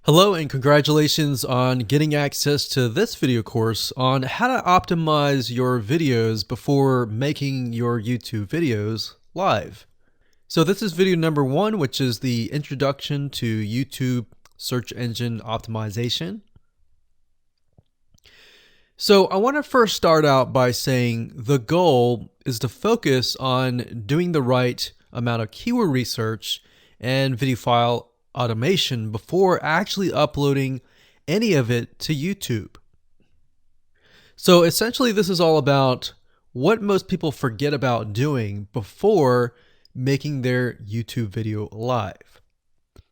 Hello and congratulations on getting access to this video course on how to optimize your videos before making your YouTube videos live. So this is video number 1, which is the introduction to YouTube search engine optimization. So I want to first start out by saying the goal is to focus on doing the right amount of keyword research and video file automation before actually uploading any of it to YouTube. So essentially this is all about what most people forget about doing before making their YouTube video live.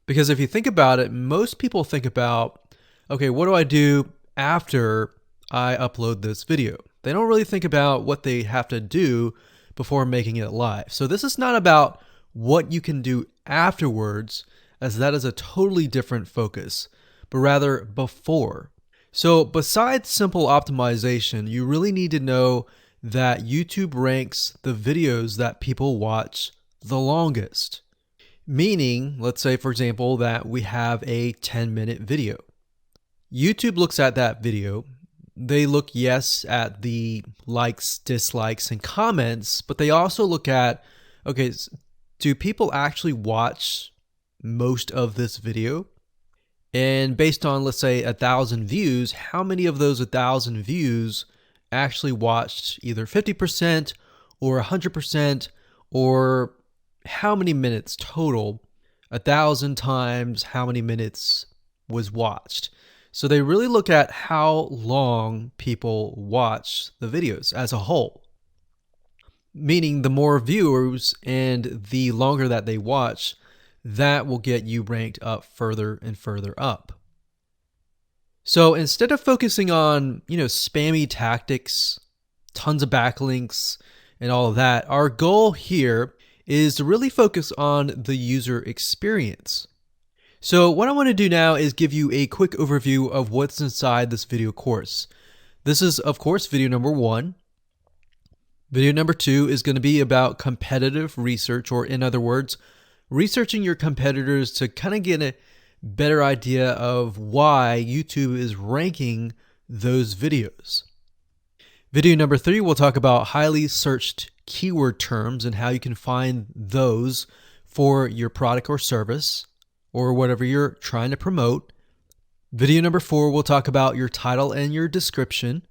Because if you think about it, most people think about, okay, what do I do after I upload this video? They don't really think about what they have to do before making it live. So this is not about what you can do afterwards, as that is a totally different focus, but rather before. So besides simple optimization, you really need to know that YouTube ranks the videos that people watch the longest. Meaning, let's say for example that we have a 10-minute video. YouTube looks at that video. They look, yes, at the likes, dislikes, and comments, but they also look at, okay, do people actually watch most of this video? And based on, let's say, 1,000 views, how many of those 1,000 views actually watched either 50% or 100%, or how many minutes total? 1,000 times how many minutes was watched. So they really look at how long people watch the videos as a whole. Meaning the more viewers and the longer that they watch, that will get you ranked up further and further up. So instead of focusing on, spammy tactics, tons of backlinks, and all of that, our goal here is to really focus on the user experience. So what I want to do now is give you a quick overview of what's inside this video course. This is, of course, video number 1. Video number 2 is going to be about competitive research, or in other words, researching your competitors to kind of get a better idea of why YouTube is ranking those videos. Video number 3, we'll talk about highly searched keyword terms and how you can find those for your product or service or whatever you're trying to promote. Video number 4, we'll talk about your title and your description.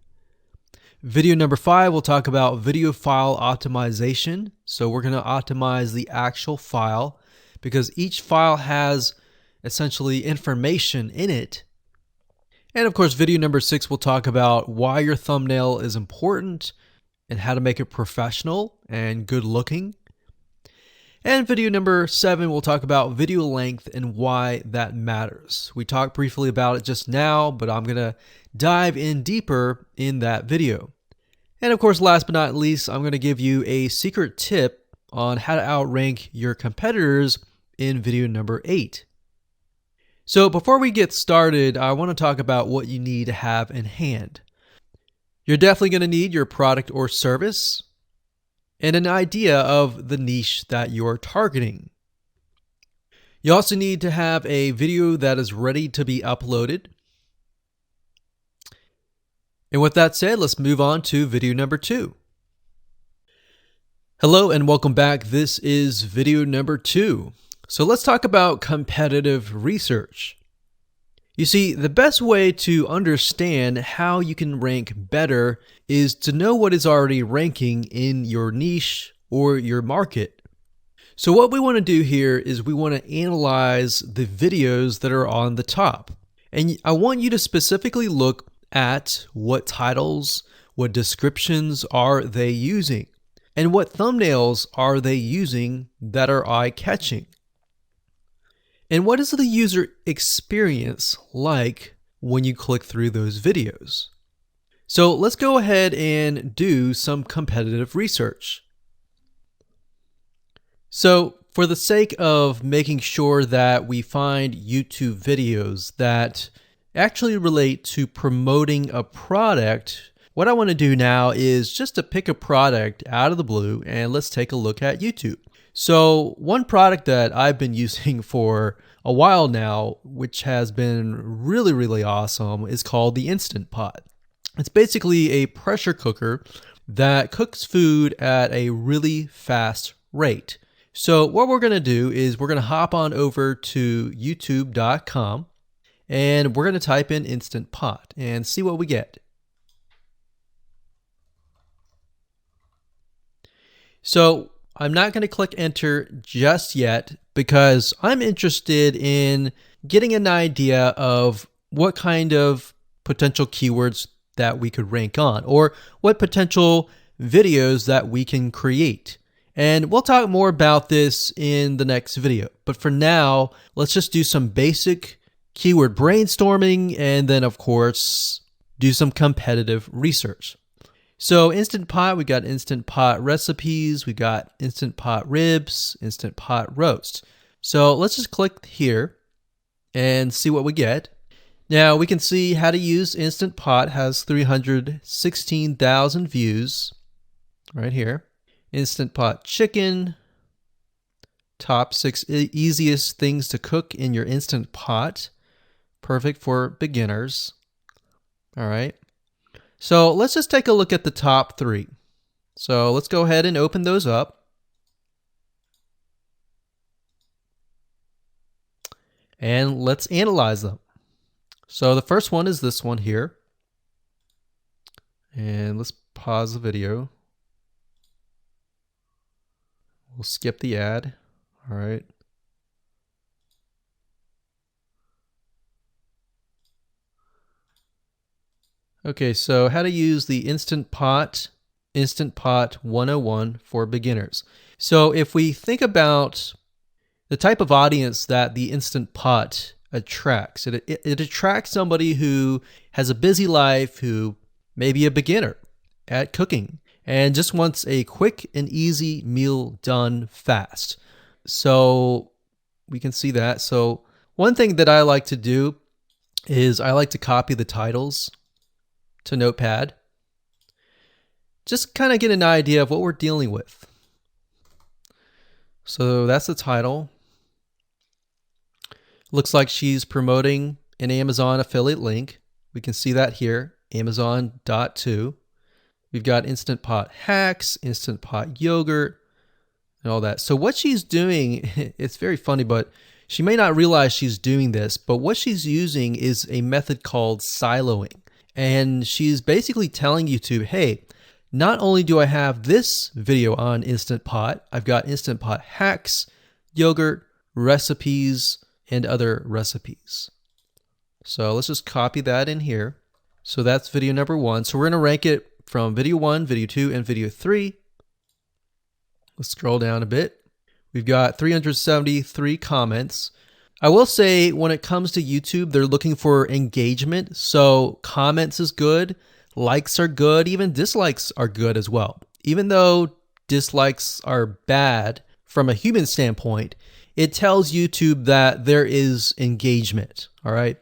Video number 5, we'll talk about video file optimization. So we're going to optimize the actual file because each file has essentially information in it. And of course, video number 6, we'll talk about why your thumbnail is important and how to make it professional and good looking. And video number 7, we'll talk about video length and why that matters. We talked briefly about it just now, but I'm going to dive in deeper in that video. And of course, last but not least, I'm going to give you a secret tip on how to outrank your competitors in video number 8. So before we get started, I want to talk about what you need to have in hand. You're definitely going to need your product or service and an idea of the niche that you're targeting. You also need to have a video that is ready to be uploaded. And with that said, let's move on to video number 2. Hello and welcome back. This is video number 2. So let's talk about competitive research. You see, the best way to understand how you can rank better is to know what is already ranking in your niche or your market. So what we want to do here is we want to analyze the videos that are on the top. And I want you to specifically look at what titles, what descriptions are they using, and what thumbnails are they using that are eye-catching. And what is the user experience like when you click through those videos? So let's go ahead and do some competitive research. So for the sake of making sure that we find YouTube videos that actually relate to promoting a product, what I want to do now is just to pick a product out of the blue and let's take a look at YouTube. So one product that I've been using for a while now, which has been really, really awesome, is called the Instant Pot. It's basically a pressure cooker that cooks food at a really fast rate. So what we're going to do is we're going to hop on over to youtube.com and we're going to type in Instant Pot and see what we get. So I'm not going to click enter just yet because I'm interested in getting an idea of what kind of potential keywords that we could rank on, or what potential videos that we can create. And we'll talk more about this in the next video. But for now, let's just do some basic keyword brainstorming and then, of course, do some competitive research. So Instant Pot, we got Instant Pot recipes, we got Instant Pot ribs, Instant Pot roast. So let's just click here and see what we get. Now we can see how to use Instant Pot has 316,000 views right here. Instant Pot chicken, top 6 easiest things to cook in your Instant Pot. Perfect for beginners. All right. So let's just take a look at the top 3. So let's go ahead and open those up. And let's analyze them. So the first one is this one here. And let's pause the video. We'll skip the ad. All right. Okay, so how to use the Instant Pot 101 for beginners. So if we think about the type of audience that the Instant Pot attracts, it attracts somebody who has a busy life, who may be a beginner at cooking and just wants a quick and easy meal done fast. So we can see that. So one thing that I like to do is I like to copy the titles to Notepad. Just kind of get an idea of what we're dealing with. So that's the title. Looks like she's promoting an Amazon affiliate link. We can see that here, Amazon.to. We've got Instant Pot hacks, Instant Pot yogurt, and all that. So what she's doing, it's very funny, but she may not realize she's doing this, but what she's using is a method called siloing. And she's basically telling YouTube, hey, not only do I have this video on Instant Pot, I've got Instant Pot hacks, yogurt, recipes, and other recipes. So let's just copy that in here. So that's video number 1. So we're going to rank it from video 1, video 2, and video 3. Let's scroll down a bit. We've got 373 comments. I will say when it comes to YouTube, they're looking for engagement. So comments is good, likes are good, even dislikes are good as well. Even though dislikes are bad from a human standpoint, it tells YouTube that there is engagement. All right.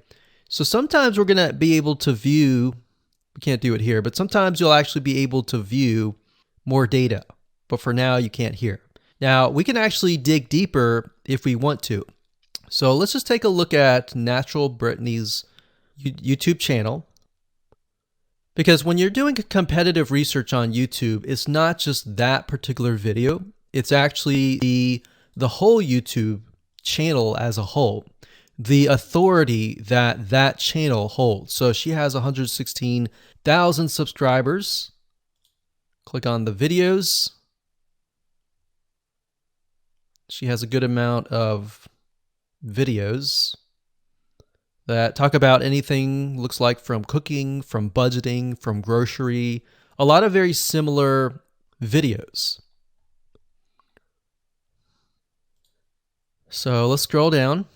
So sometimes we're going to be able to view, we can't do it here, but sometimes you'll actually be able to view more data. But for now, you can't hear. Now, we can actually dig deeper if we want to. So let's just take a look at Natural Brittany's YouTube channel. Because when you're doing competitive research on YouTube, it's not just that particular video. It's actually the whole YouTube channel as a whole. The authority that that channel holds. So she has 116,000 subscribers. Click on the videos. She has a good amount of videos that talk about anything, looks like from cooking, from budgeting, from grocery, a lot of very similar videos. So let's scroll down.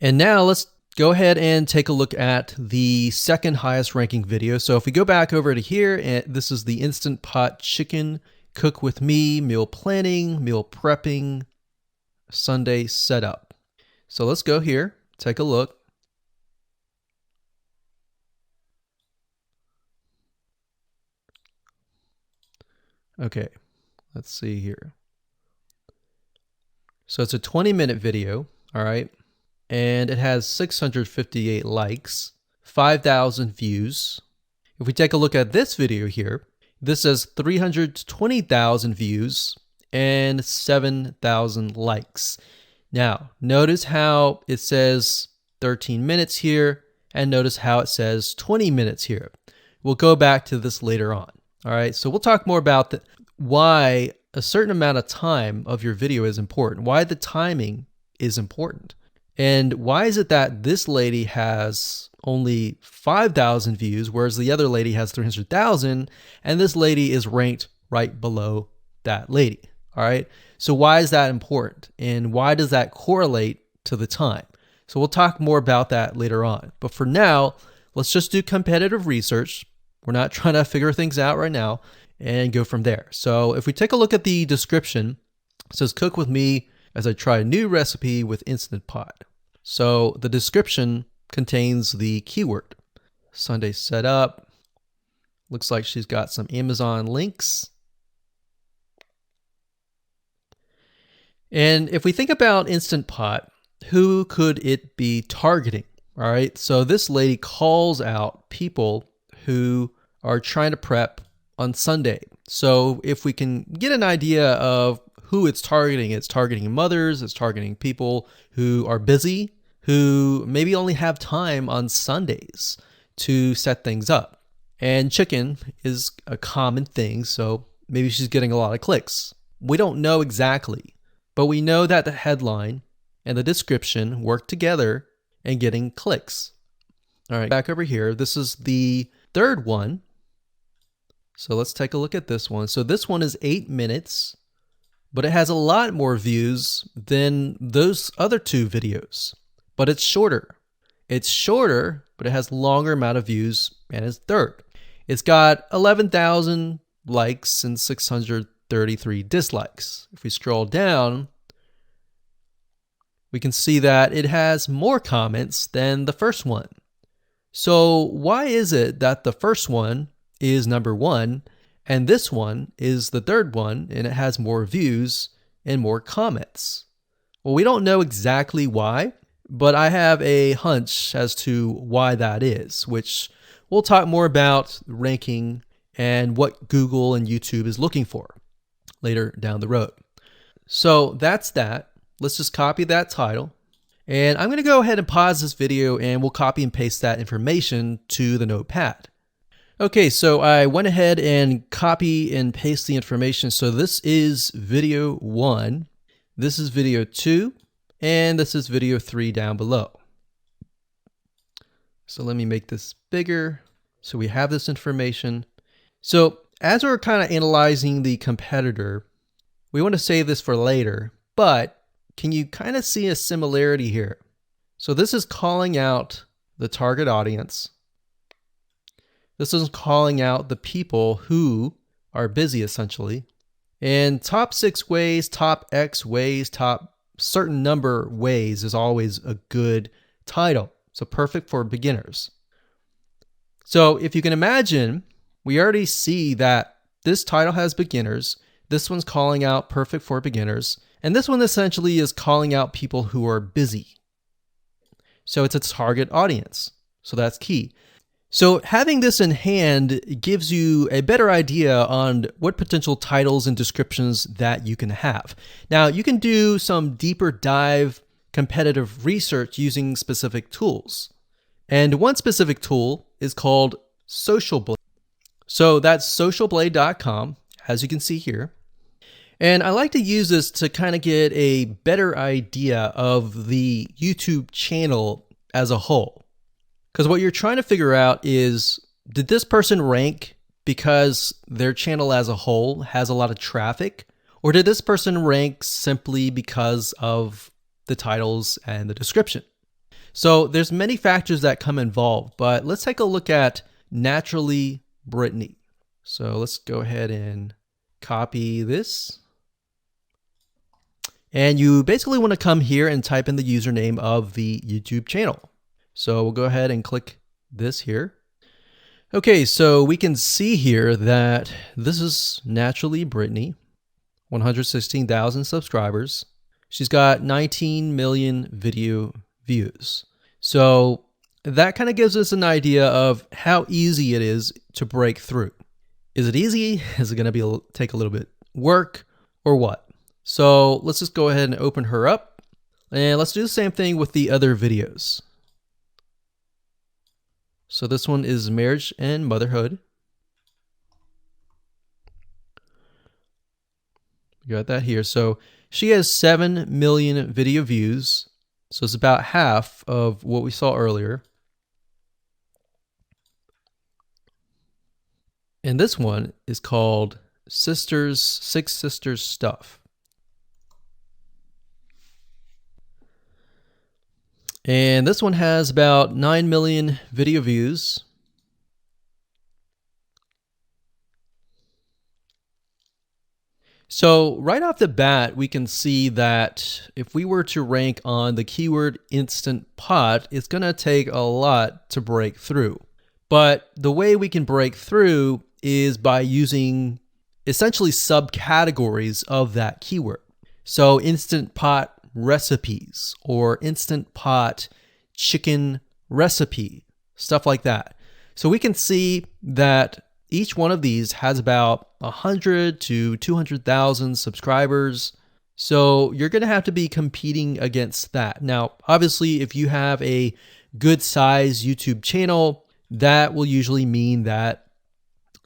And now let's go ahead and take a look at the second highest ranking video. So if we go back over to here, and this is the Instant Pot chicken, cook with me, meal planning, meal prepping, Sunday setup. So let's go here, take a look. Okay, let's see here. So it's a 20-minute video, all right? And it has 658 likes, 5,000 views. If we take a look at this video here, this has 320,000 views and 7,000 likes. Now, notice how it says 13 minutes here, and notice how it says 20 minutes here. We'll go back to this later on. All right, so we'll talk more about why a certain amount of time of your video is important, why the timing is important. And why is it that this lady has only 5,000 views, whereas the other lady has 300,000, and this lady is ranked right below that lady? All right. So why is that important? And why does that correlate to the time? So we'll talk more about that later on. But for now, let's just do competitive research. We're not trying to figure things out right now and go from there. So if we take a look at the description, it says cook with me as I try a new recipe with Instant Pot. So the description contains the keyword. Sunday setup. Looks like she's got some Amazon links. And if we think about Instant Pot, who could it be targeting? All right, so this lady calls out people who are trying to prep on Sunday. So if we can get an idea of who it's targeting mothers, it's targeting people who are busy, who maybe only have time on Sundays to set things up. And chicken is a common thing, so maybe she's getting a lot of clicks. We don't know exactly, but we know that the headline and the description work together in getting clicks. All right, back over here, this is the third one. So let's take a look at this one. So this one is 8 minutes, but it has a lot more views than those other two videos. But it's shorter. It's shorter, but it has longer amount of views, and it's third. It's got 11,000 likes and 633 dislikes. If we scroll down, we can see that it has more comments than the first one. So why is it that the first one is number one and this one is the third one and it has more views and more comments? Well, we don't know exactly why, but I have a hunch as to why that is, which we'll talk more about ranking and what Google and YouTube is looking for later down the road. So that's that. Let's just copy that title. And I'm going to go ahead and pause this video and we'll copy and paste that information to the notepad. Okay, so I went ahead and copy and paste the information. So this is video 1, this is video 2, and this is video 3 down below. So let me make this bigger. So we have this information. So as we're kind of analyzing the competitor, we want to save this for later, but can you kind of see a similarity here? So this is calling out the target audience. This is calling out the people who are busy essentially. And top 6 ways, top X ways, top certain number ways is always a good title. So perfect for beginners. So if you can imagine, we already see that this title has beginners. This one's calling out perfect for beginners. And this one essentially is calling out people who are busy. So it's a target audience. So that's key. So having this in hand gives you a better idea on what potential titles and descriptions that you can have. Now, you can do some deeper dive competitive research using specific tools. And one specific tool is called Social Blade. So that's socialblade.com, as you can see here. And I like to use this to kind of get a better idea of the YouTube channel as a whole. Because what you're trying to figure out is, did this person rank because their channel as a whole has a lot of traffic? Or did this person rank simply because of the titles and the description? So there's many factors that come involved, but let's take a look at Naturally Brittany. So let's go ahead and copy this. And you basically want to come here and type in the username of the YouTube channel. So we'll go ahead and click this here. Okay, so we can see here that this is Naturally Brittany, 116,000 subscribers. She's got 19 million video views. So that kind of gives us an idea of how easy it is to break through. Is it easy? Is it going to take a little bit work or what? So let's just go ahead and open her up, and let's do the same thing with the other videos. So this one is marriage and motherhood. You got that here. So she has 7 million video views. So it's about half of what we saw earlier. And this one is called Six Sisters Stuff. And this one has about 9 million video views. So right off the bat, we can see that if we were to rank on the keyword Instant Pot, it's going to take a lot to break through. But the way we can break through is by using essentially subcategories of that keyword. So Instant Pot recipes or Instant Pot chicken recipe, stuff like that. So we can see that each one of these has about 100 to 200,000 subscribers. So you're going to have to be competing against that. Now, obviously, if you have a good size YouTube channel, that will usually mean that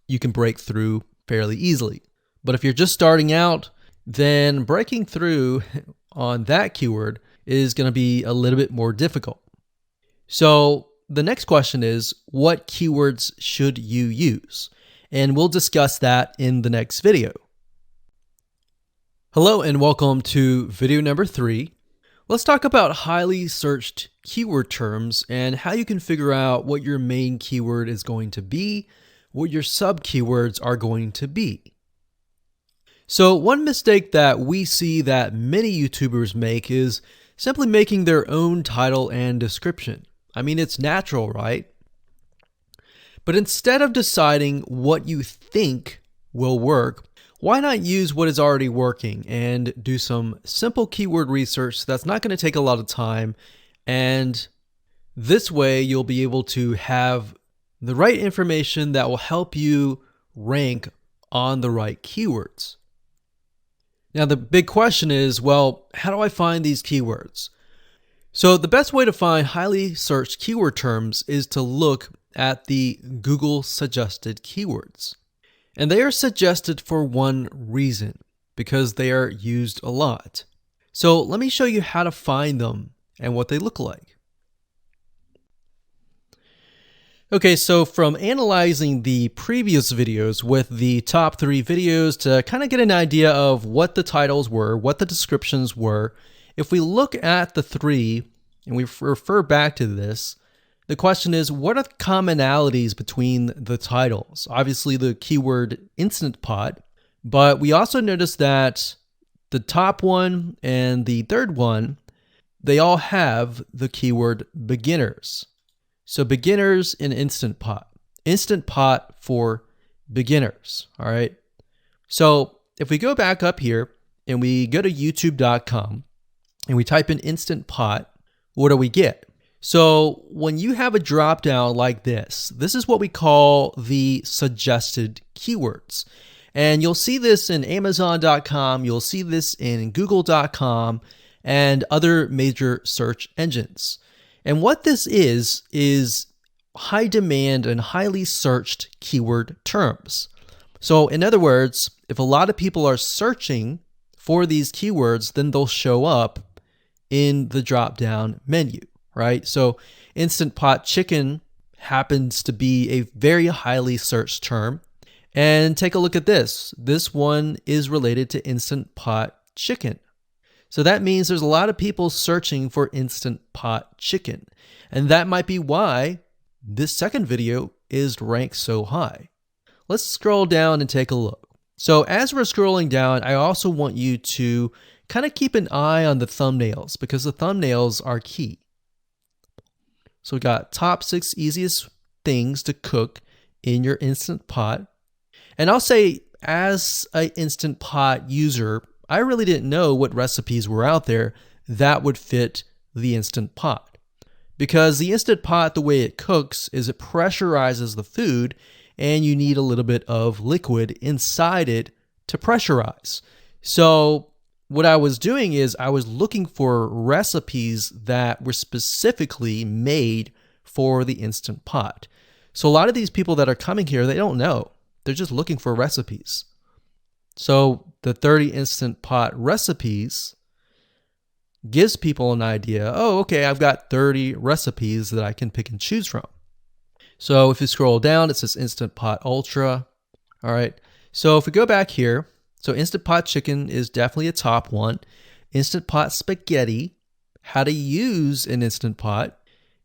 you can break through fairly easily. But if you're just starting out, then breaking through on that keyword is going to be a little bit more difficult. So the next question is, what keywords should you use? And we'll discuss that in the next video. Hello and welcome to video number 3. Let's talk about highly searched keyword terms and how you can figure out what your main keyword is going to be, what your sub keywords are going to be. So one mistake that we see that many YouTubers make is simply making their own title and description. I mean, it's natural, right? But instead of deciding what you think will work, why not use what is already working and do some simple keyword research that's not going to take a lot of time, and this way you'll be able to have the right information that will help you rank on the right keywords. Now the big question is, well, how do I find these keywords? So the best way to find highly searched keyword terms is to look at the Google suggested keywords. And they are suggested for one reason, because they are used a lot. So let me show you how to find them and what they look like. Okay, so from analyzing the previous videos with the top 3 videos to kind of get an idea of what the titles were, what the descriptions were, if we look at the 3 and we refer back to this, the question is, what are the commonalities between the titles? Obviously the keyword Instant Pot, but we also notice that the top one and the third one, they all have the keyword beginners. So beginners in Instant Pot. Instant Pot for beginners, all right? So if we go back up here and we go to youtube.com and we type in Instant Pot, what do we get? So when you have a drop down like this is what we call the suggested keywords. And you'll see this in Amazon.com, you'll see this in Google.com and other major search engines. And what this is high demand and highly searched keyword terms. So in other words, if a lot of people are searching for these keywords, then they'll show up in the drop down menu. Right? So Instant Pot chicken happens to be a very highly searched term. And take a look at this. This one is related to Instant Pot chicken. So that means there's a lot of people searching for Instant Pot chicken. And that might be why this second video is ranked so high. Let's scroll down and take a look. So as we're scrolling down, I also want you to kind of keep an eye on the thumbnails because the thumbnails are key. So we got top 6 easiest things to cook in your Instant Pot. And I'll say, as an Instant Pot user, I really didn't know what recipes were out there that would fit the Instant Pot. Because the Instant Pot, the way it cooks is it pressurizes the food, and you need a little bit of liquid inside it to pressurize. So what I was doing is I was looking for recipes that were specifically made for the Instant Pot. So a lot of these people that are coming here, they don't know. They're just looking for recipes. So the 30 Instant Pot recipes gives people an idea. Oh, okay, I've got 30 recipes that I can pick and choose from. So if you scroll down, it says Instant Pot Ultra. All right. So if we go back here, so Instant Pot Chicken is definitely a top one. Instant Pot Spaghetti, how to use an Instant Pot.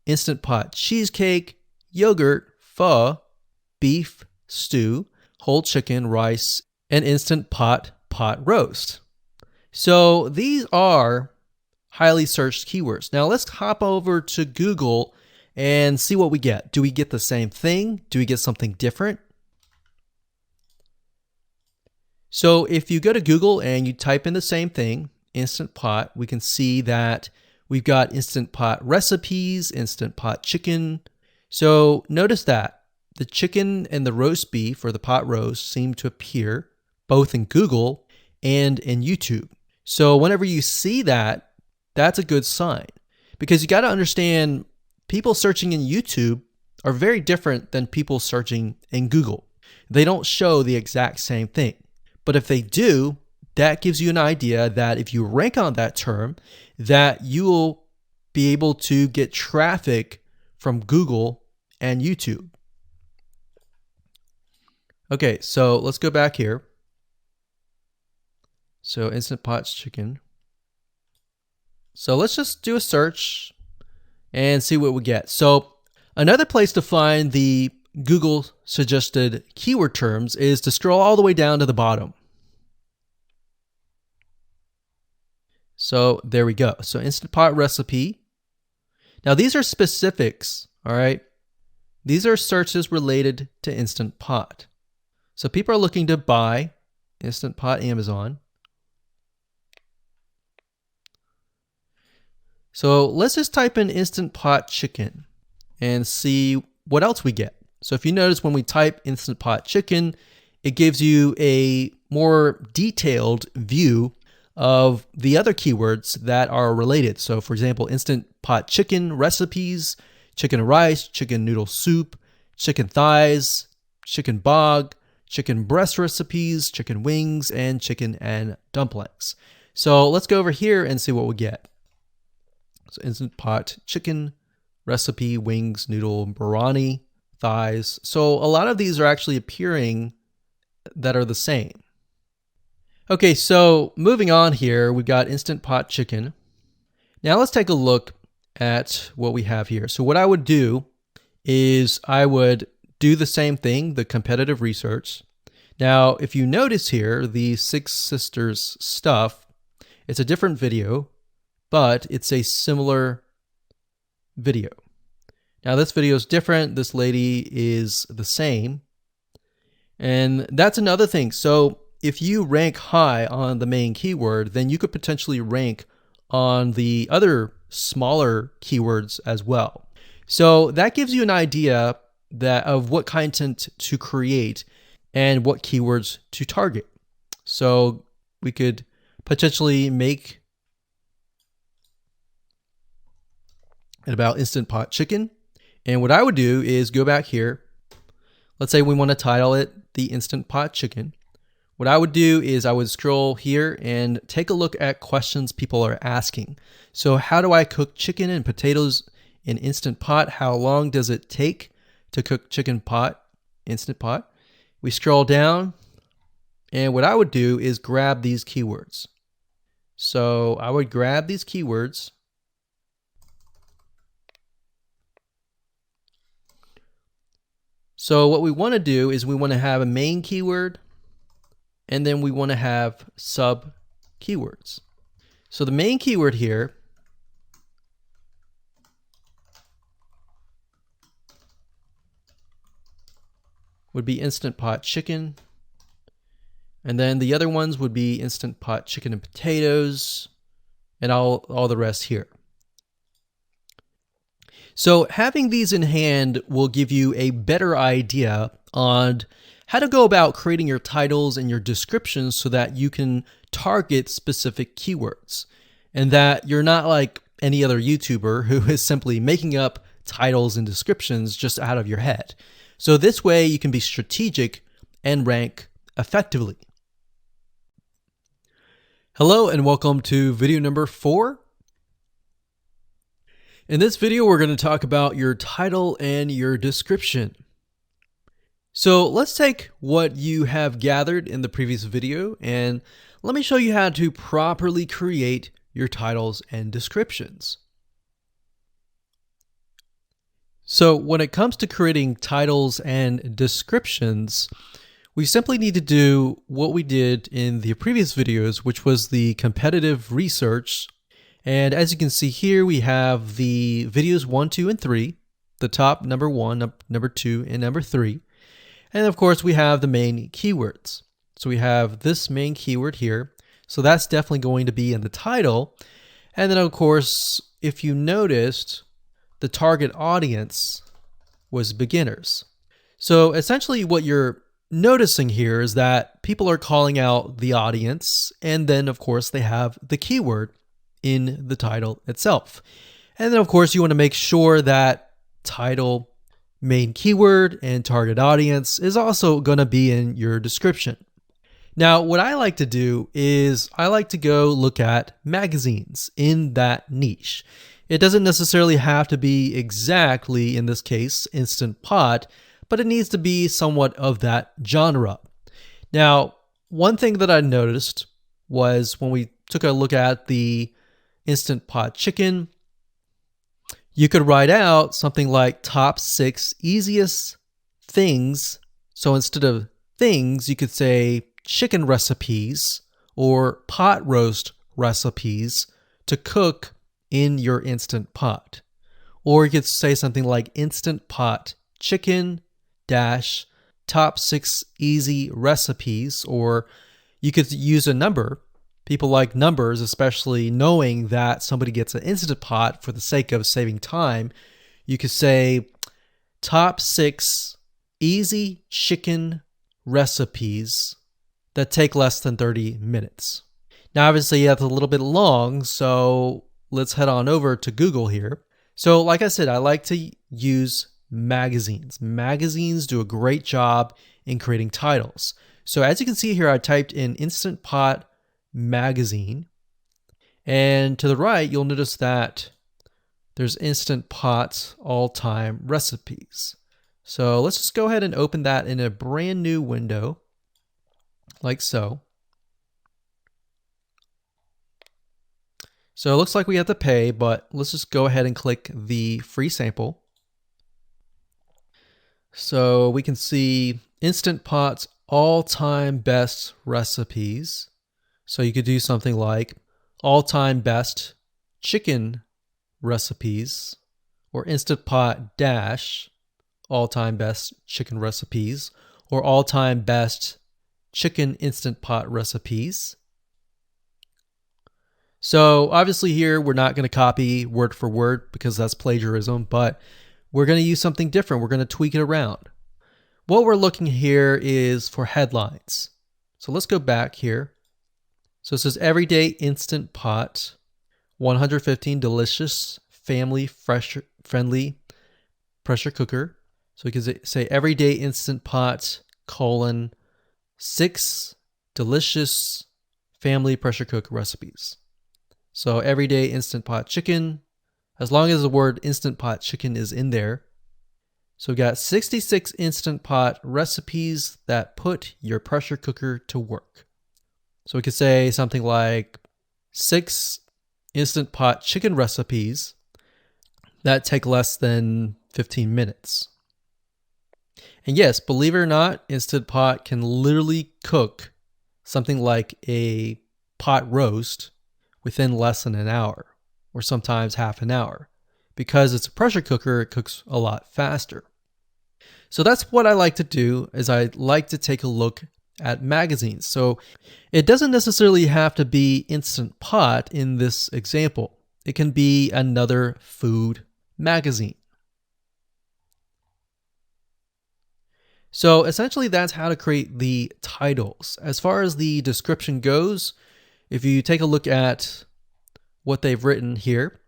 Instant Pot Cheesecake, Yogurt, Pho, Beef Stew, Whole Chicken, Rice, and Instant Pot Pot Roast. So these are highly searched keywords. Now let's hop over to Google and see what we get. Do we get the same thing? Do we get something different? So if you go to Google and you type in the same thing, Instant Pot, we can see that we've got Instant Pot recipes, Instant Pot chicken. So notice that the chicken and the roast beef or the pot roast seem to appear both in Google and in YouTube. So whenever you see that, that's a good sign, because you got to understand people searching in YouTube are very different than people searching in Google. They don't show the exact same thing. But if they do, that gives you an idea that if you rank on that term, that you will be able to get traffic from Google and YouTube. Okay, so let's go back here. So Instant Pot Chicken. So let's just do a search and see what we get. So another place to find the Google suggested keyword terms is to scroll all the way down to the bottom. So there we go. So Instant Pot recipe. Now these are specifics, all right? These are searches related to Instant Pot. So people are looking to buy Instant Pot Amazon. So let's just type in Instant Pot Chicken and see what else we get. So if you notice when we type Instant Pot Chicken, it gives you a more detailed view of the other keywords that are related. So for example, Instant Pot Chicken recipes, chicken rice, chicken noodle soup, chicken thighs, chicken bog, chicken breast recipes, chicken wings, and chicken and dumplings. So let's go over here and see what we get. So Instant Pot Chicken recipe, wings, noodle, biryani, thighs. So a lot of these are actually appearing that are the same. Okay, so moving on here, we've got Instant Pot Chicken. Now let's take a look at what we have here. So what I would do is I would do the same thing, the competitive research. Now, if you notice here, the Six Sisters stuff, it's a different video, but it's a similar video. Now this video is different. This lady is the same. And that's another thing. So if you rank high on the main keyword, then you could potentially rank on the other smaller keywords as well. So that gives you an idea of what content to create and what keywords to target. So we could potentially make it about Instant Pot Chicken. And what I would do is go back here. Let's say we want to title it the Instant Pot Chicken. What I would do is I would scroll here and take a look at questions people are asking. So how do I cook chicken and potatoes in Instant Pot? How long does it take to cook chicken pot, Instant Pot? We scroll down, and what I would do is grab these keywords. So I would grab these keywords. So what we want to do is we want to have a main keyword, and then we want to have sub keywords. So the main keyword here would be Instant Pot Chicken. And then the other ones would be Instant Pot chicken and potatoes, and all the rest here. So having these in hand will give you a better idea on how to go about creating your titles and your descriptions so that you can target specific keywords, and that you're not like any other YouTuber who is simply making up titles and descriptions just out of your head. So this way you can be strategic and rank effectively. Hello and welcome to video number 4. In this video, we're going to talk about your title and your description. So let's take what you have gathered in the previous video and let me show you how to properly create your titles and descriptions. So when it comes to creating titles and descriptions, we simply need to do what we did in the previous videos, which was the competitive research. And as you can see here, we have the videos 1, 2, and 3, the top number 1, number 2, and number 3. And of course, we have the main keywords. So we have this main keyword here. So that's definitely going to be in the title. And then of course, if you noticed, the target audience was beginners. So essentially what you're noticing here is that people are calling out the audience, and then of course they have the keyword in the title itself. And then of course you want to make sure that title, main keyword, and target audience is also going to be in your description. Now what I like to do is I like to go look at magazines in that niche. It doesn't necessarily have to be exactly, in this case, Instant Pot, but it needs to be somewhat of that genre. Now, one thing that I noticed was when we took a look at the Instant Pot chicken, you could write out something like top 6 easiest things. So instead of things, you could say chicken recipes or pot roast recipes to cook in your Instant Pot. Or you could say something like Instant Pot chicken dash top 6 easy recipes, or you could use a number. People like numbers, especially knowing that somebody gets an Instant Pot for the sake of saving time. You could say top 6 easy chicken recipes that take less than 30 minutes. Now obviously that's a little bit long, so let's head on over to Google here. So like I said, I like to use magazines. Magazines do a great job in creating titles. So as you can see here, I typed in Instant Pot magazine, and to the right, you'll notice that there's Instant Pot all-time recipes. So let's just go ahead and open that in a brand new window, like so. So it looks like we have to pay, but let's just go ahead and click the free sample. So we can see Instant Pot's all-time best recipes. So you could do something like all-time best chicken recipes, or Instant Pot dash all-time best chicken recipes, or all-time best chicken Instant Pot recipes. So obviously here we're not going to copy word for word because that's plagiarism, but we're going to use something different. We're going to tweak it around. What we're looking here is for headlines. So let's go back here. So it says Everyday Instant Pot, 115 delicious, family friendly pressure cooker. So we can say Everyday Instant Pot, 6 delicious family pressure cook recipes. So Everyday Instant Pot chicken, as long as the word Instant Pot chicken is in there. So we got 66 Instant Pot recipes that put your pressure cooker to work. So we could say something like 6 Instant Pot chicken recipes that take less than 15 minutes. And yes, believe it or not, Instant Pot can literally cook something like a pot roast within less than an hour, or sometimes half an hour. Because it's a pressure cooker, it cooks a lot faster. So that's what I like to do, is I like to take a look at magazines. So it doesn't necessarily have to be Instant Pot in this example. It can be another food magazine. So essentially that's how to create the titles. As far as the description goes, if you take a look at what they've written here,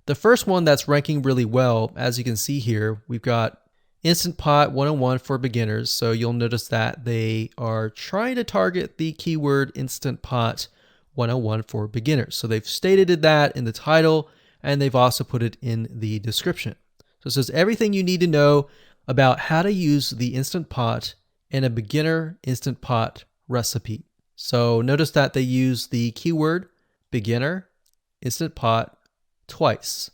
the first one that's ranking really well, as you can see here, we've got Instant Pot 101 for beginners. So you'll notice that they are trying to target the keyword Instant Pot 101 for beginners. So they've stated that in the title, and they've also put it in the description. So it says everything you need to know about how to use the Instant Pot in a beginner Instant Pot recipe. So notice that they use the keyword beginner Instant Pot twice.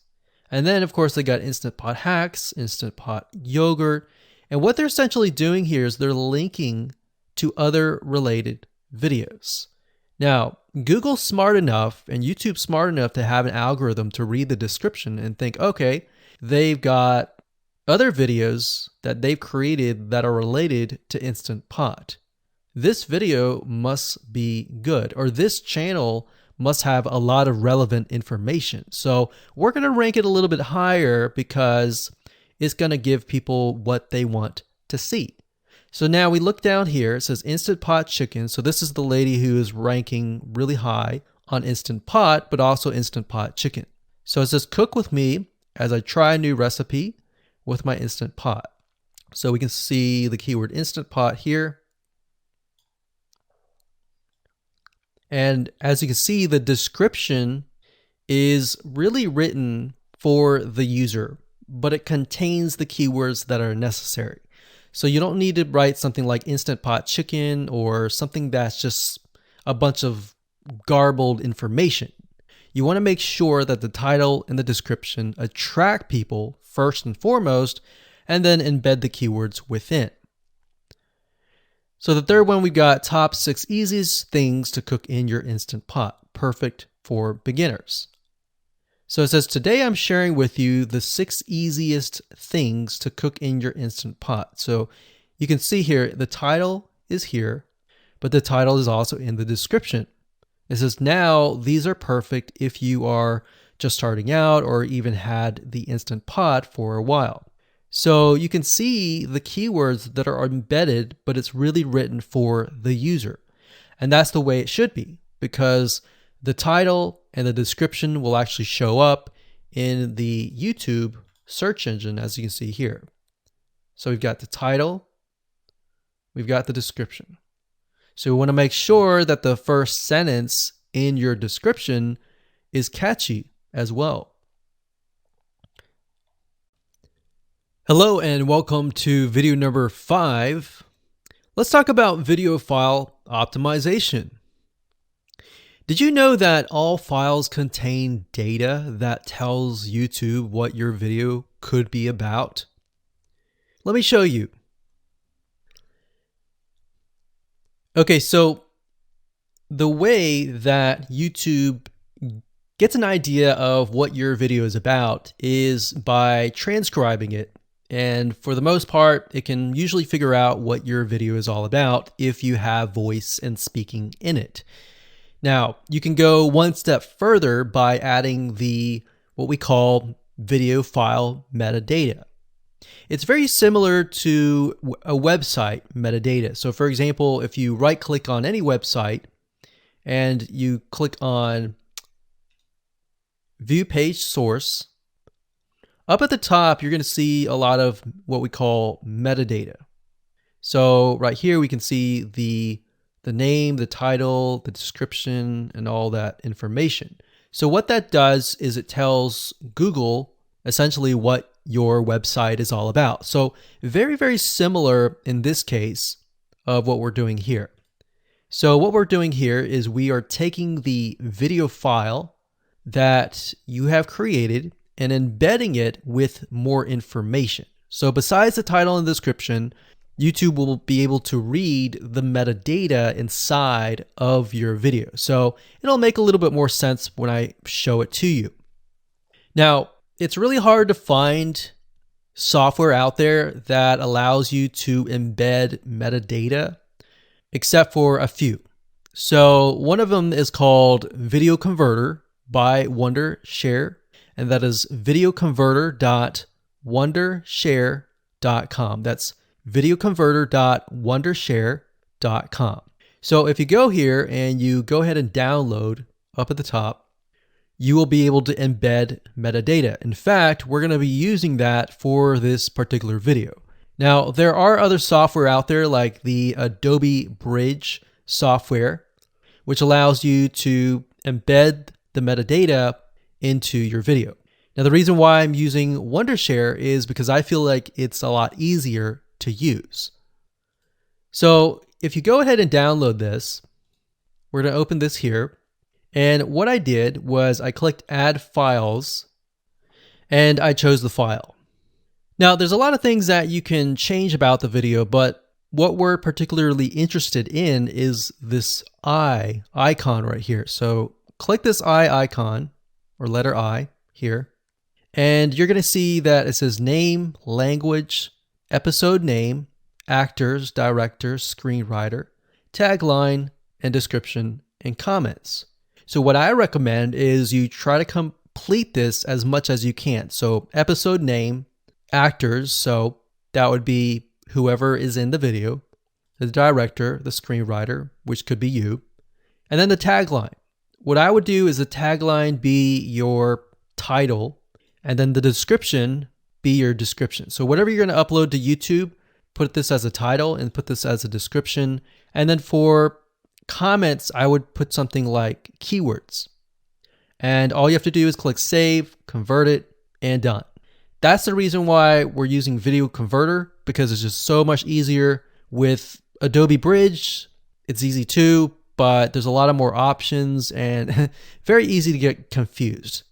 And then, of course, they got Instant Pot hacks, Instant Pot yogurt. And what they're essentially doing here is they're linking to other related videos. Now, Google's smart enough and YouTube's smart enough to have an algorithm to read the description and think, okay, they've got other videos that they've created that are related to Instant Pot. This video must be good, or this channel must have a lot of relevant information. So we're going to rank it a little bit higher because it's going to give people what they want to see. So now we look down here, it says Instant Pot Chicken. So this is the lady who is ranking really high on Instant Pot, but also Instant Pot Chicken. So it says cook with me as I try a new recipe with my Instant Pot. So we can see the keyword Instant Pot here. And as you can see, the description is really written for the user, but it contains the keywords that are necessary. So you don't need to write something like Instant Pot Chicken or something that's just a bunch of garbled information. You want to make sure that the title and the description attract people first and foremost, and then embed the keywords within. So the third one, we've got top 6 easiest things to cook in your Instant Pot, perfect for beginners. So it says, today I'm sharing with you the 6 easiest things to cook in your Instant Pot. So you can see here, the title is here, but the title is also in the description. It says, now these are perfect if you are just starting out or even had the Instant Pot for a while. So you can see the keywords that are embedded, but it's really written for the user. And that's the way it should be, because the title and the description will actually show up in the YouTube search engine, as you can see here. So we've got the title, we've got the description. So we want to make sure that the first sentence in your description is catchy as well. Hello and welcome to video number 5. Let's talk about video file optimization. Did you know that all files contain data that tells YouTube what your video could be about? Let me show you. Okay, so the way that YouTube gets an idea of what your video is about is by transcribing it. And for the most part, it can usually figure out what your video is all about if you have voice and speaking in it. Now, you can go one step further by adding what we call video file metadata. It's very similar to a website metadata. So for example, if you right click on any website and you click on View Page Source, up at the top, you're going to see a lot of what we call metadata. So right here, we can see the name, the title, the description, and all that information. So what that does is it tells Google essentially what your website is all about. So very, very similar in this case of what we're doing here. So what we're doing here is we are taking the video file that you have created and embedding it with more information. So besides the title and description, YouTube will be able to read the metadata inside of your video. So it'll make a little bit more sense when I show it to you. Now, it's really hard to find software out there that allows you to embed metadata except for a few. So one of them is called Video Converter by Wondershare, and that is videoconverter.wondershare.com. That's videoconverter.wondershare.com. So if you go here and you go ahead and download up at the top, you will be able to embed metadata. In fact, we're going to be using that for this particular video. Now, there are other software out there like the Adobe Bridge software, which allows you to embed the metadata into your video. Now, the reason why I'm using Wondershare is because I feel like it's a lot easier to use. So if you go ahead and download this, we're going to open this here. And what I did was I clicked Add Files, and I chose the file. Now, there's a lot of things that you can change about the video, but what we're particularly interested in is this I icon right here. So click this I icon, or letter I here, and you're going to see that it says name, language, episode name, actors, directors, screenwriter, tagline, and description, and comments. So what I recommend is you try to complete this as much as you can. So episode name, actors, so that would be whoever is in the video, the director, the screenwriter, which could be you, and then the tagline. What I would do is the tagline be your title, and then the description be your description. So whatever you're going to upload to YouTube, put this as a title and put this as a description. And then for comments, I would put something like keywords. And all you have to do is click save, convert it, and done. That's the reason why we're using Video Converter, because it's just so much easier. With Adobe Bridge, it's easy too, but there's a lot of more options and very easy to get confused.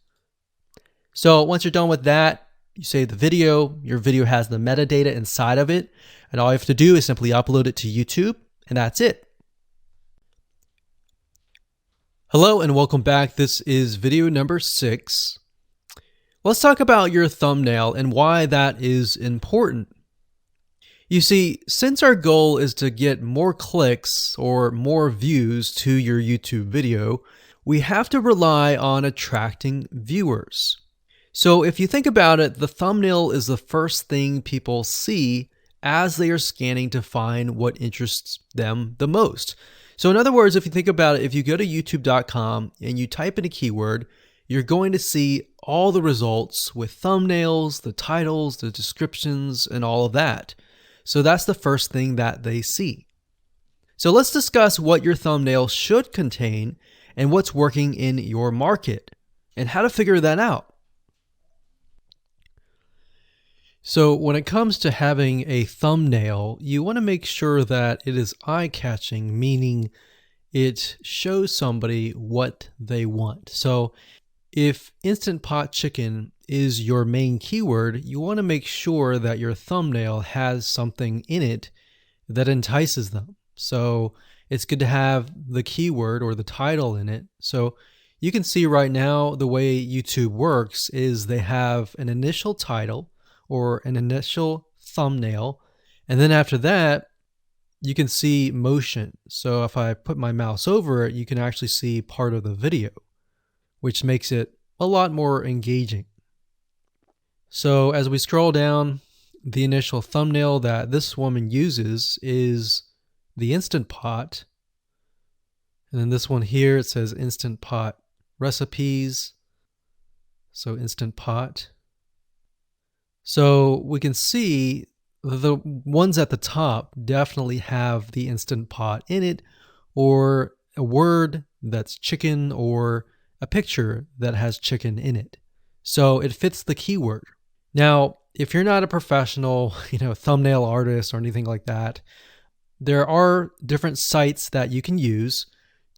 So once you're done with that, you save the video, your video has the metadata inside of it, and all you have to do is simply upload it to YouTube, and that's it. Hello and welcome back. This is video number 6. Let's talk about your thumbnail and why that is important. You see, since our goal is to get more clicks or more views to your YouTube video, we have to rely on attracting viewers. So if you think about it, the thumbnail is the first thing people see as they are scanning to find what interests them the most. So in other words, if you think about it, if you go to youtube.com and you type in a keyword, you're going to see all the results with thumbnails, the titles, the descriptions, and all of that. So that's the first thing that they see. So let's discuss what your thumbnail should contain and what's working in your market and how to figure that out. So when it comes to having a thumbnail, you want to make sure that it is eye-catching, meaning it shows somebody what they want. So if Instant Pot Chicken is your main keyword, you want to make sure that your thumbnail has something in it that entices them. So it's good to have the keyword or the title in it. So you can see right now the way YouTube works is they have an initial title or an initial thumbnail, and then after that you can see motion. So if I put my mouse over it, you can actually see part of the video, which makes it a lot more engaging. So as we scroll down, the initial thumbnail that this woman uses is the Instant Pot. And then this one here, it says Instant Pot recipes. So Instant Pot. So we can see the ones at the top definitely have the Instant Pot in it, or a word that's chicken, or a picture that has chicken in it. So it fits the keyword. Now, if you're not a professional, thumbnail artist or anything like that, there are different sites that you can use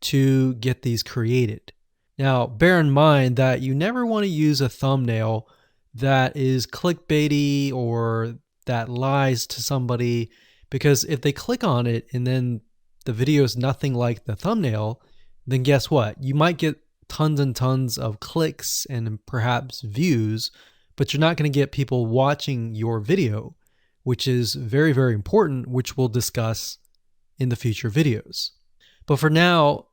to get these created. Now, bear in mind that you never want to use a thumbnail that is clickbaity or that lies to somebody, because if they click on it and then the video is nothing like the thumbnail, then guess what? You might get tons and tons of clicks and perhaps views, but you're not going to get people watching your video, which is very, very important, which we'll discuss in the future videos. But for now,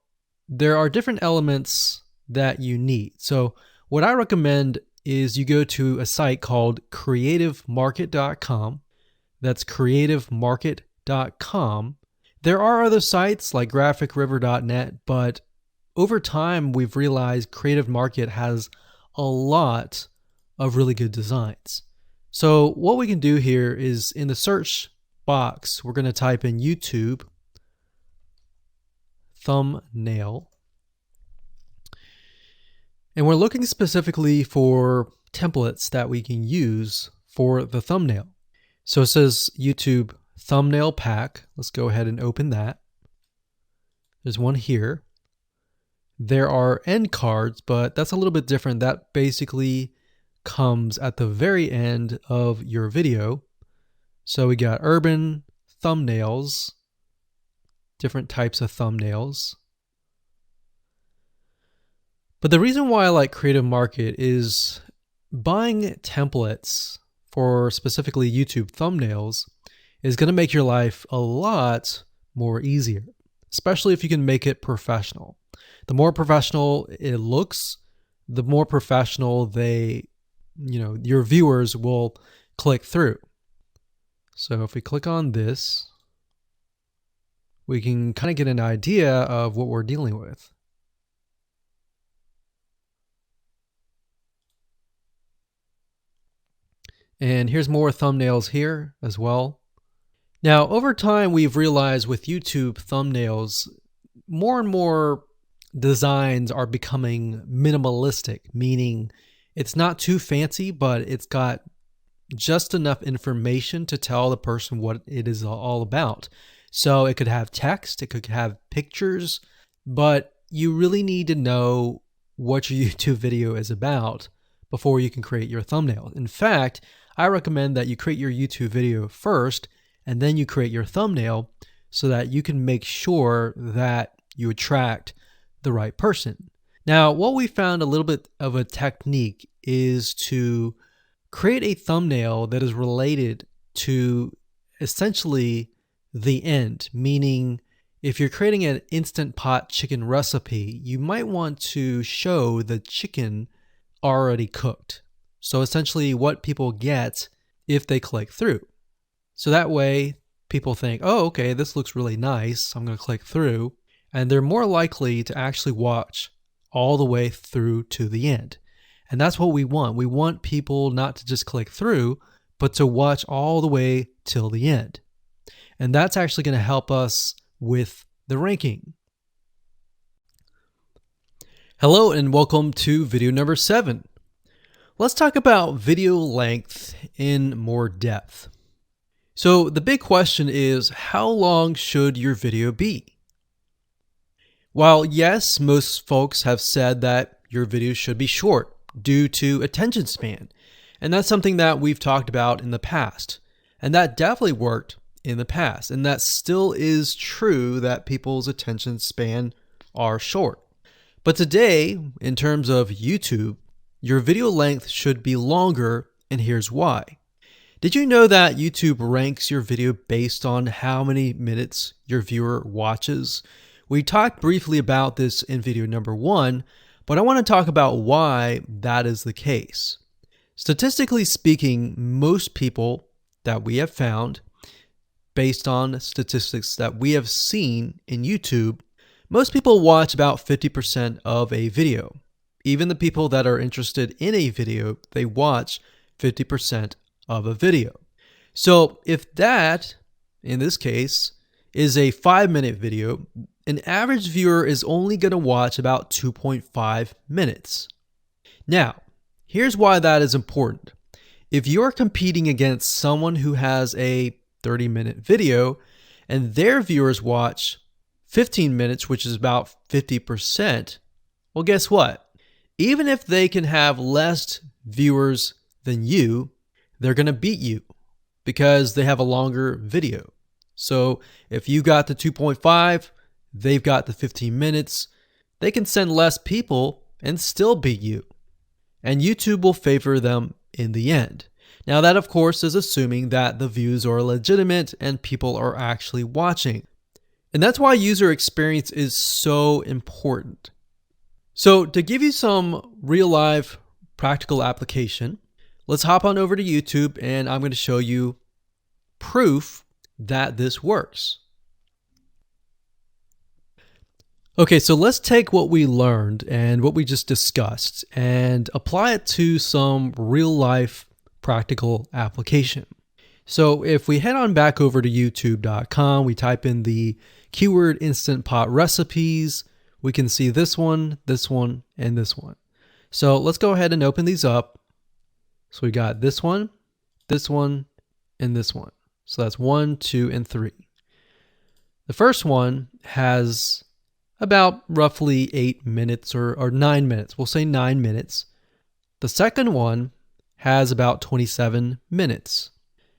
there are different elements that you need. So what I recommend is you go to a site called creativemarket.com. That's creativemarket.com. There are other sites like graphicriver.net, but over time we've realized Creative Market has a lot of really good designs. So what we can do here is in the search box, we're going to type in YouTube thumbnail. And we're looking specifically for templates that we can use for the thumbnail. So it says YouTube thumbnail pack. Let's go ahead and open that. There's one here. There are end cards, but that's a little bit different. That basically comes at the very end of your video. So we got urban thumbnails, different types of thumbnails. But the reason why I like Creative Market is buying templates for specifically YouTube thumbnails is going to make your life a lot more easier, especially if you can make it professional. The more professional it looks, the more professional your viewers will click through. So if we click on this, we can kind of get an idea of what we're dealing with. And here's more thumbnails here as well. Now, over time, we've realized with YouTube thumbnails, more and more designs are becoming minimalistic, meaning it's not too fancy, but it's got just enough information to tell the person what it is all about. So it could have text, it could have pictures, but you really need to know what your YouTube video is about before you can create your thumbnail. In fact, I recommend that you create your YouTube video first and then you create your thumbnail so that you can make sure that you attract the right person. Now, what we found a little bit of a technique is to create a thumbnail that is related to essentially the end, meaning if you're creating an Instant Pot chicken recipe, you might want to show the chicken already cooked. So essentially what people get if they click through. So that way people think, oh, okay, this looks really nice. I'm going to click through. And they're more likely to actually watch all the way through to the end. And that's what we want. We want people not to just click through, but to watch all the way till the end. And that's actually going to help us with the ranking. Hello and welcome to video number 7. Let's talk about video length in more depth. So the big question is, how long should your video be? While yes, most folks have said that your video should be short due to attention span, and that's something that we've talked about in the past, and that definitely worked in the past, and that still is true that people's attention span are short. But today, in terms of YouTube, your video length should be longer, and here's why. Did you know that YouTube ranks your video based on how many minutes your viewer watches? We talked briefly about this in video number 1, but I want to talk about why that is the case. Statistically speaking, most people that we have found, based on statistics that we have seen in YouTube, most people watch about 50% of a video. Even the people that are interested in a video, they watch 50% of a video. So if that, in this case, is a 5-minute video, an average viewer is only going to watch about 2.5 minutes. Now, here's why that is important. If you're competing against someone who has a 30-minute video and their viewers watch 15 minutes, which is about 50%, well, guess what? Even if they can have less viewers than you, they're going to beat you because they have a longer video. So if you got the 2.5, they've got the 15 minutes, they can send less people and still beat you. And YouTube will favor them in the end. Now that, of course, is assuming that the views are legitimate and people are actually watching. And that's why user experience is so important. So to give you some real life practical application, let's hop on over to YouTube and I'm going to show you proof that this works. Okay, so let's take what we learned and what we just discussed and apply it to some real life practical application. So if we head on back over to youtube.com, we type in the keyword Instant Pot recipes, we can see this one, and this one. So let's go ahead and open these up. So we got this one, and this one. So that's 1, 2, and 3. The first one has about roughly 8 minutes or 9 minutes. We'll say 9 minutes. The second one has about 27 minutes.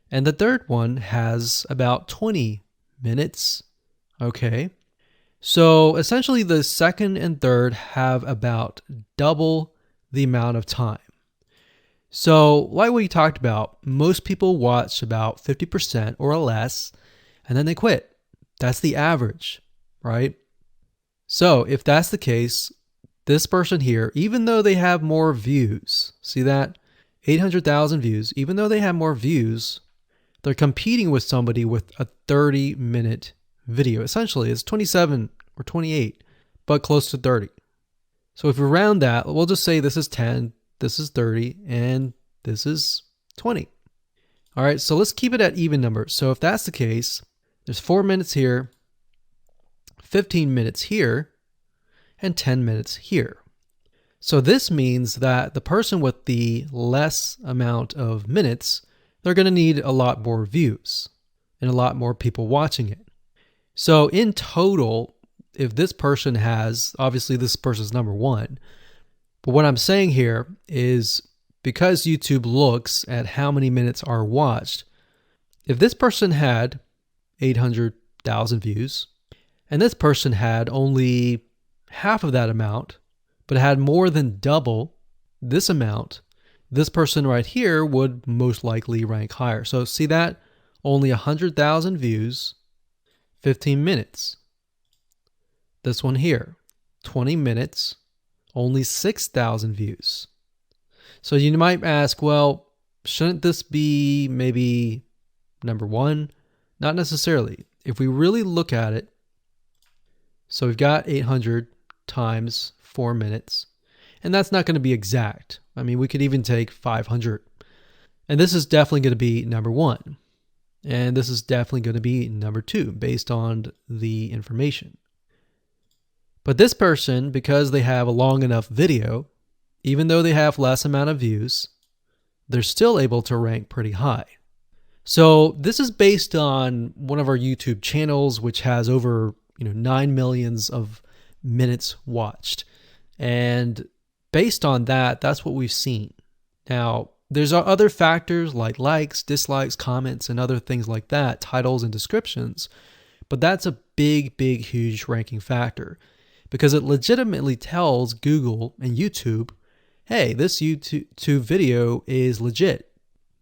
And the third one has about 20 minutes. Okay. So essentially the second and third have about double the amount of time. So like we talked about, most people watch about 50% or less, and then they quit. That's the average, right? So if that's the case, this person here, even though they have more views, see that? 800,000 views, even though they have more views, they're competing with somebody with a 30-minute video. Essentially, it's 27 or 28, but close to 30. So if we round that, we'll just say this is 10, this is 30, and this is 20. All right, so let's keep it at even numbers. So if that's the case, there's 4 minutes here, 15 minutes here, and 10 minutes here. So this means that the person with the less amount of minutes, they're going to need a lot more views and a lot more people watching it. So in total, if this person has, obviously this person's number one, but what I'm saying here is because YouTube looks at how many minutes are watched, if this person had 800,000 views, and this person had only half of that amount, but had more than double this amount, this person right here would most likely rank higher. So see that? Only 100,000 views, 15 minutes. This one here, 20 minutes, only 6,000 views. So you might ask, well, shouldn't this be maybe number one? Not necessarily. If we really look at it, so we've got 800 times 4 minutes, and that's not going to be exact. I mean, we could even take 500. And this is definitely going to be number one. And this is definitely going to be number two based on the information. But this person, because they have a long enough video, even though they have less amount of views, they're still able to rank pretty high. So this is based on one of our YouTube channels, which has over 9 million of minutes watched. And based on that, that's what we've seen. Now, there's other factors like likes, dislikes, comments, and other things like that, titles and descriptions. But that's a big, huge ranking factor because it legitimately tells Google and YouTube, hey, this YouTube video is legit.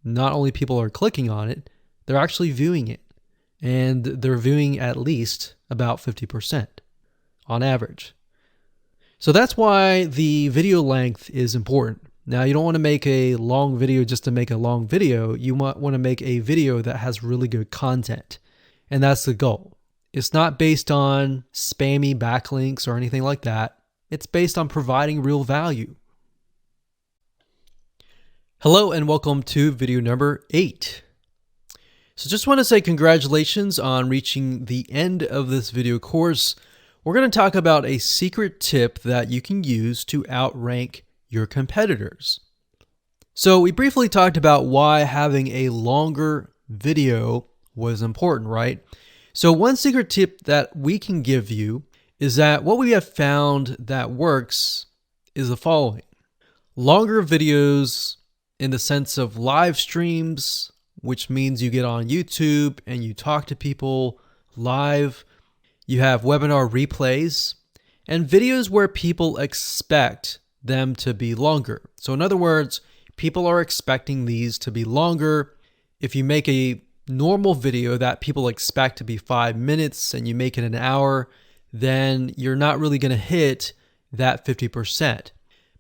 Not only people are clicking on it, they're actually viewing it. And they're viewing at least about 50% on average. So that's why the video length is important. Now, you don't want to make a long video just to make a long video. You might want to make a video that has really good content. And that's the goal. It's not based on spammy backlinks or anything like that. It's based on providing real value. Hello and welcome to video number 8. So just want to say congratulations on reaching the end of this video course. We're going to talk about a secret tip that you can use to outrank your competitors. So we briefly talked about why having a longer video was important, right? So one secret tip that we can give you is that what we have found that works is the following. Longer videos in the sense of live streams, which means you get on YouTube and you talk to people live. You have webinar replays and videos where people expect them to be longer. So in other words, people are expecting these to be longer. If you make a normal video that people expect to be 5 minutes and you make it an hour, then you're not really going to hit that 50%.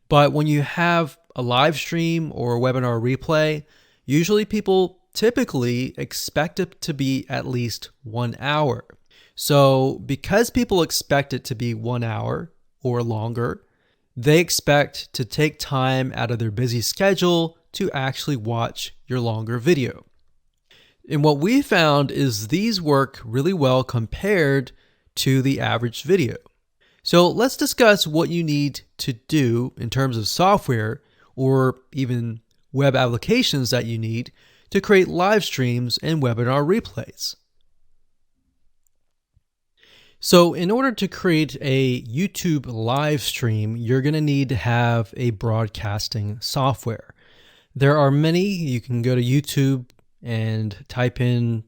But when you have a live stream or a webinar replay, usually people typically expect it to be at least 1 hour. So because people expect it to be 1 hour or longer, they expect to take time out of their busy schedule to actually watch your longer video. And what we found is these work really well compared to the average video. So let's discuss what you need to do in terms of software or even web applications that you need to create live streams and webinar replays. So in order to create a YouTube live stream, you're going to need to have a broadcasting software. There are many. You can go to YouTube and type in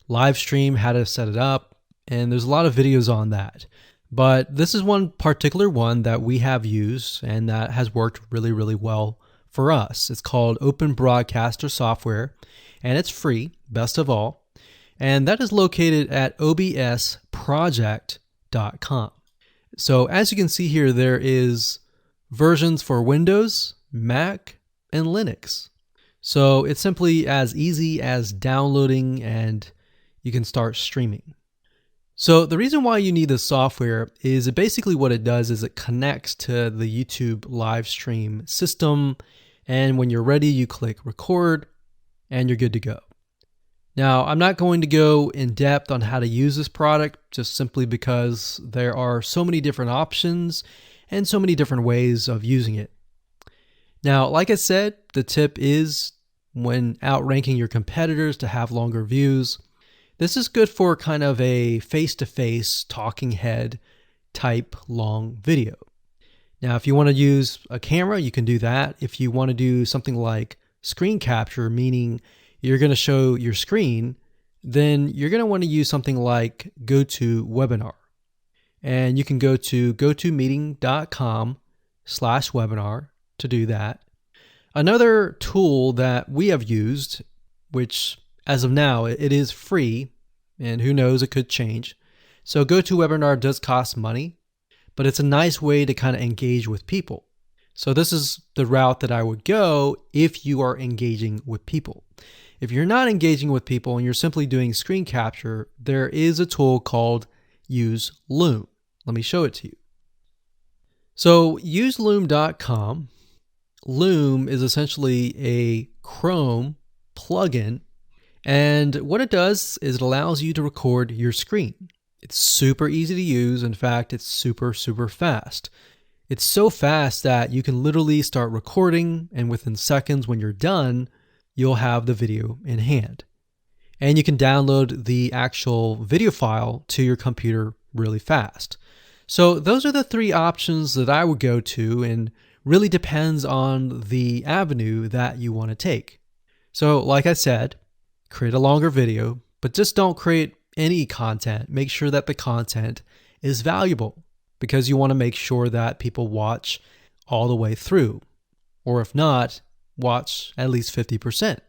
live stream, how to set it up, and there's a lot of videos on that. But this is one particular one that we have used and that has worked really, really well for us. It's called Open Broadcaster Software, and it's free, best of all. And that is located at obsproject.com. So as you can see here, there is versions for Windows, Mac, and Linux. So it's simply as easy as downloading and you can start streaming. So the reason why you need this software is basically what it does is it connects to the YouTube live stream system. And when you're ready, you click record and you're good to go. Now, I'm not going to go in depth on how to use this product just simply because there are so many different options and so many different ways of using it. Now, like I said, the tip is when outranking your competitors to have longer views. This is good for kind of a face-to-face talking head type long video. Now, if you want to use a camera, you can do that. If you want to do something like screen capture, meaning you're going to show your screen, then you're going to want to use something like GoToWebinar. And you can go to gotomeeting.com/webinar to do that. Another tool that we have used, which as of now, it is free, and who knows, it could change. So GoToWebinar does cost money, but it's a nice way to kind of engage with people. So this is the route that I would go if you are engaging with people. If you're not engaging with people and you're simply doing screen capture, there is a tool called Use Loom. Let me show it to you. So useloom.com. Loom is essentially a Chrome plugin, and what it does is it allows you to record your screen. It's super easy to use. In fact, it's super, super fast. It's so fast that you can literally start recording, and within seconds when you're done, you'll have the video in hand. And you can download the actual video file to your computer really fast. So those are the three options that I would go to, and really depends on the avenue that you want to take. So like I said, create a longer video, but just don't create any content. Make sure that the content is valuable, because you want to make sure that people watch all the way through, or if not, watch at least 50%.